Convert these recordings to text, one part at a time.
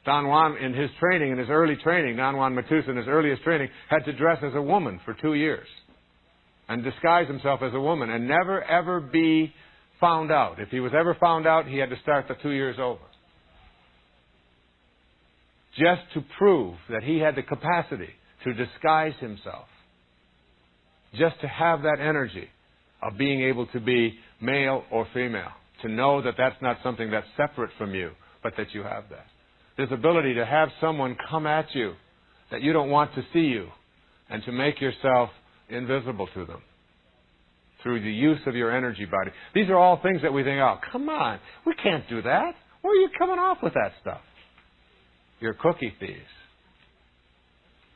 Don Juan, in his training, in his early training, Don Juan Matus, in his earliest training, had to dress as a woman for 2 years and disguise himself as a woman and never, ever be found out. If he was ever found out, he had to start the 2 years over. Just to prove that he had the capacity to disguise himself. Just to have that energy of being able to be male or female. To know that that's not something that's separate from you, but that you have that. This ability to have someone come at you that you don't want to see you and to make yourself invisible to them through the use of your energy body. These are all things that we think, oh, come on, we can't do that. Where are you coming off with that stuff? You're cookie thieves.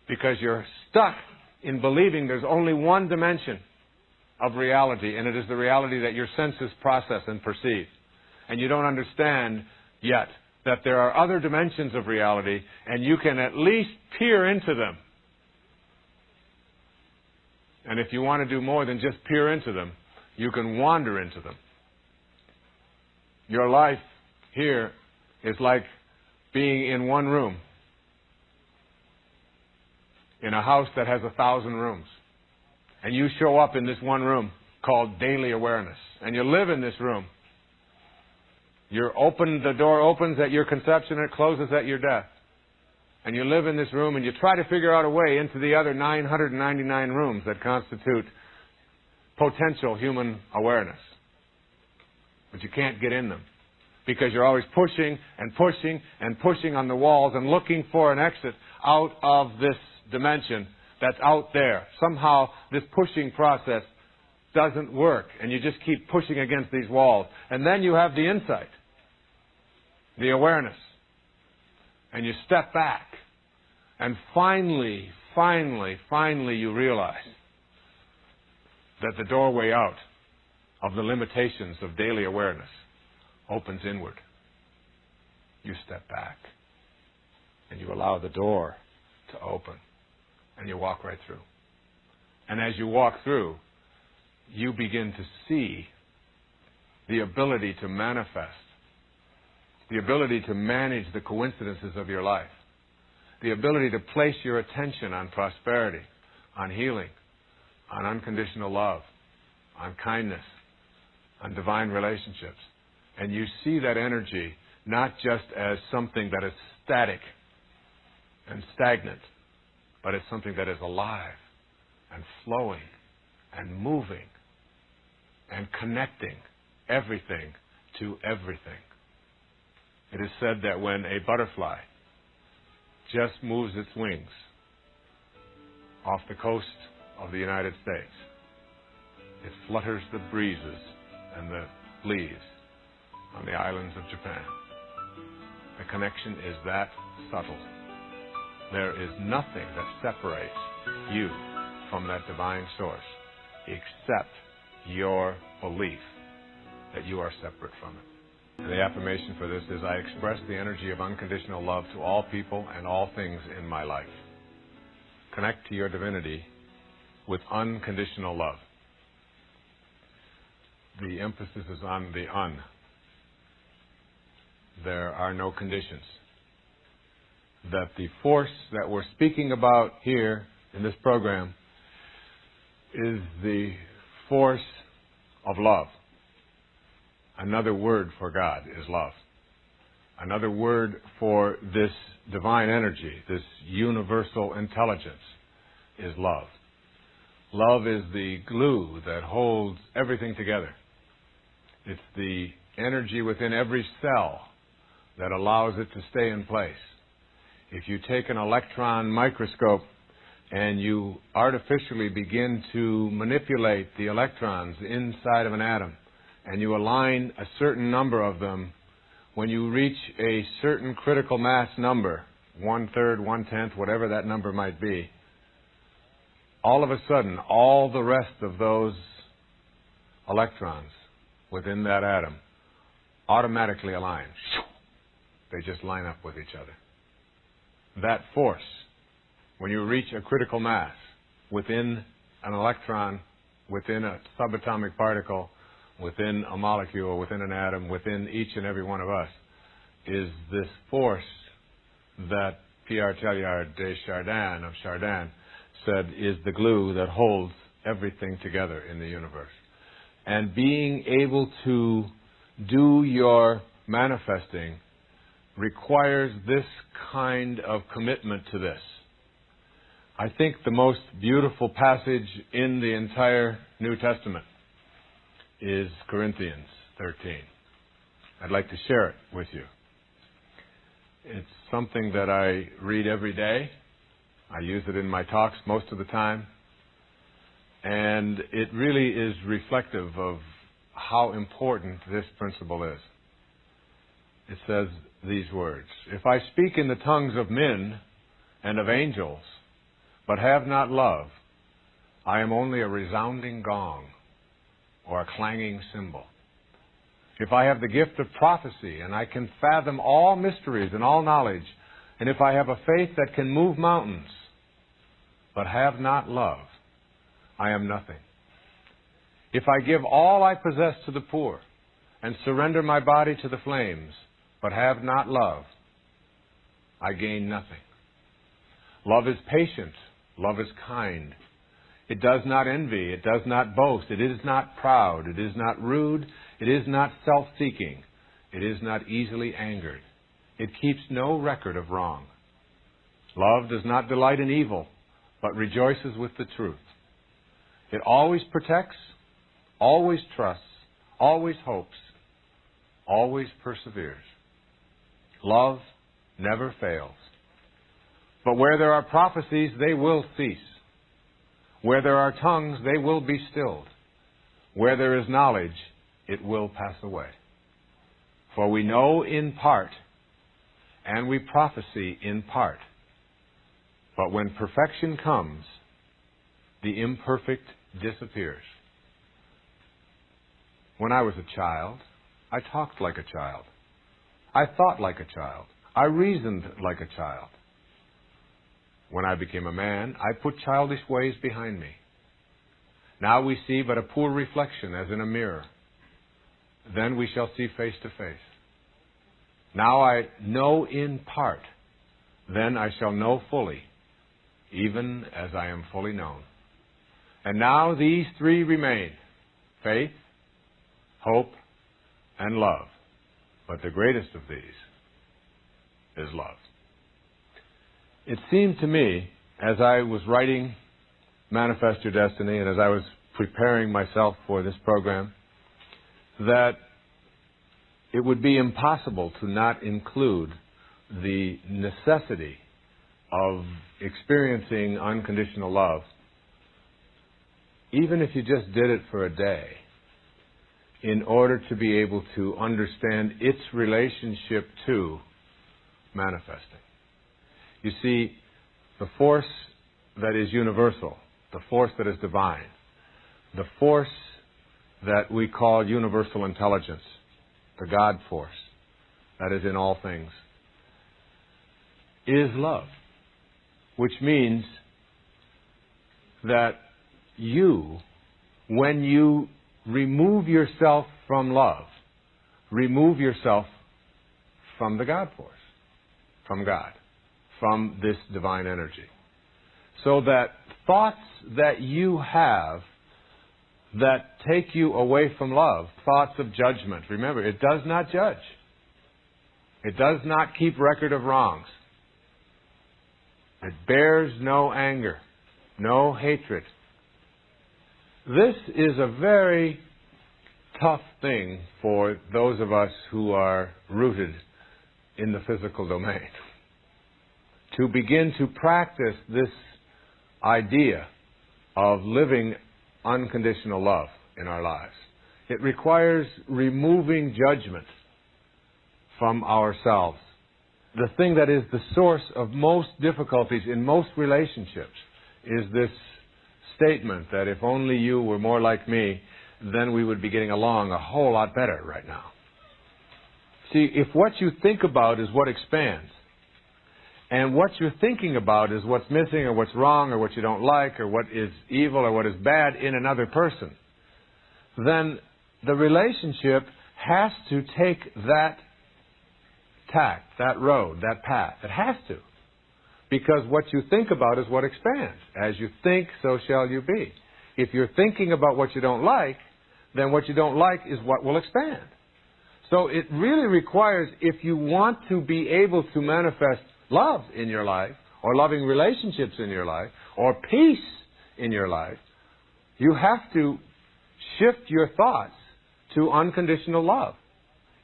Because you're stuck in believing there's only one dimension of reality, and it is the reality that your senses process and perceive. And you don't understand yet that there are other dimensions of reality, and you can at least peer into them. And if you want to do more than just peer into them, you can wander into them. Your life here is like being in one room in a house that has 1,000 rooms. And you show up in this one room called daily awareness. And you live in this room. The door opens at your conception and it closes at your death. And you live in this room and you try to figure out a way into the other 999 rooms that constitute potential human awareness. But you can't get in them. Because you're always pushing and pushing and pushing on the walls and looking for an exit out of this dimension that's out there. Somehow this pushing process doesn't work and you just keep pushing against these walls. And then you have the insight, the awareness, and you step back and finally you realize that the doorway out of the limitations of daily awareness opens inward. You step back and you allow the door to open and you walk right through. And as you walk through, you begin to see the ability to manifest, the ability to manage the coincidences of your life, the ability to place your attention on prosperity, on healing, on unconditional love, on kindness, on divine relationships. And you see that energy not just as something that is static and stagnant, but as something that is alive and flowing and moving and connecting everything to everything. It is said that when a butterfly just moves its wings off the coast of the United States, it flutters the breezes and the leaves on the islands of Japan. The connection is that subtle. There is nothing that separates you from that divine source except your belief that you are separate from it. And the affirmation for this is, I express the energy of unconditional love to all people and all things in my life. Connect to your divinity with unconditional love. The emphasis is on the un. There are no conditions. That the force that we're speaking about here in this program is the force of love. Another word for God is love. Another word for this divine energy, this universal intelligence, is love. Love is the glue that holds everything together. It's the energy within every cell that allows it to stay in place. If you take an electron microscope and you artificially begin to manipulate the electrons inside of an atom, and you align a certain number of them, when you reach a certain critical mass number, 1/3, 1/10, whatever that number might be, all of a sudden, all the rest of those electrons within that atom automatically align. They just line up with each other. That force, when you reach a critical mass within an electron, within a subatomic particle, within a molecule, within an atom, within each and every one of us, is this force that Pierre Teilhard de Chardin of Chardin said is the glue that holds everything together in the universe. And being able to do your manifesting requires this kind of commitment to this. I think the most beautiful passage in the entire New Testament is Corinthians 13. I'd like to share it with you. It's something that I read every day. I use it in my talks most of the time. And it really is reflective of how important this principle is. It says these words, "If I speak in the tongues of men and of angels, but have not love, I am only a resounding gong or a clanging cymbal. If I have the gift of prophecy and I can fathom all mysteries and all knowledge, and if I have a faith that can move mountains, but have not love, I am nothing. If I give all I possess to the poor and surrender my body to the flames, but have not love, I gain nothing. Love is patient. Love is kind. It does not envy. It does not boast. It is not proud. It is not rude. It is not self-seeking. It is not easily angered. It keeps no record of wrong. Love does not delight in evil, but rejoices with the truth. It always protects, always trusts, always hopes, always perseveres. Love never fails. But where there are prophecies, they will cease. Where there are tongues, they will be stilled. Where there is knowledge, it will pass away. For we know in part, and we prophesy in part. But when perfection comes, the imperfect disappears. When I was a child, I talked like a child. I thought like a child. I reasoned like a child. When I became a man, I put childish ways behind me. Now we see but a poor reflection as in a mirror. Then we shall see face to face. Now I know in part. Then I shall know fully, even as I am fully known. And now these three remain: faith, hope, and love. But the greatest of these is love. It seemed to me, as I was writing Manifest Your Destiny, and as I was preparing myself for this program, that it would be impossible to not include the necessity of experiencing unconditional love, even if you just did it for a day, in order to be able to understand its relationship to manifesting. You see, the force that is universal, the force that is divine, the force that we call universal intelligence, the God force that is in all things, is love. Which means that you, when you remove yourself from love, remove yourself from the God force, from God, from this divine energy. So that thoughts that you have that take you away from love, thoughts of judgment, remember, it does not judge. It does not keep record of wrongs. It bears no anger, no hatred. This is a very tough thing for those of us who are rooted in the physical domain. To begin to practice this idea of living unconditional love in our lives. It requires removing judgment from ourselves. The thing that is the source of most difficulties in most relationships is this statement that if only you were more like me, then we would be getting along a whole lot better right now. See, if what you think about is what expands, and what you're thinking about is what's missing or what's wrong or what you don't like or what is evil or what is bad in another person, then the relationship has to take that tact, that road, that path. It has to. Because what you think about is what expands. As you think, so shall you be. If you're thinking about what you don't like, then what you don't like is what will expand. So it really requires, if you want to be able to manifest love in your life, or loving relationships in your life, or peace in your life, you have to shift your thoughts to unconditional love.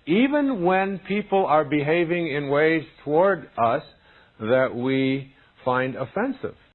Even when people are behaving in ways toward us that we find offensive.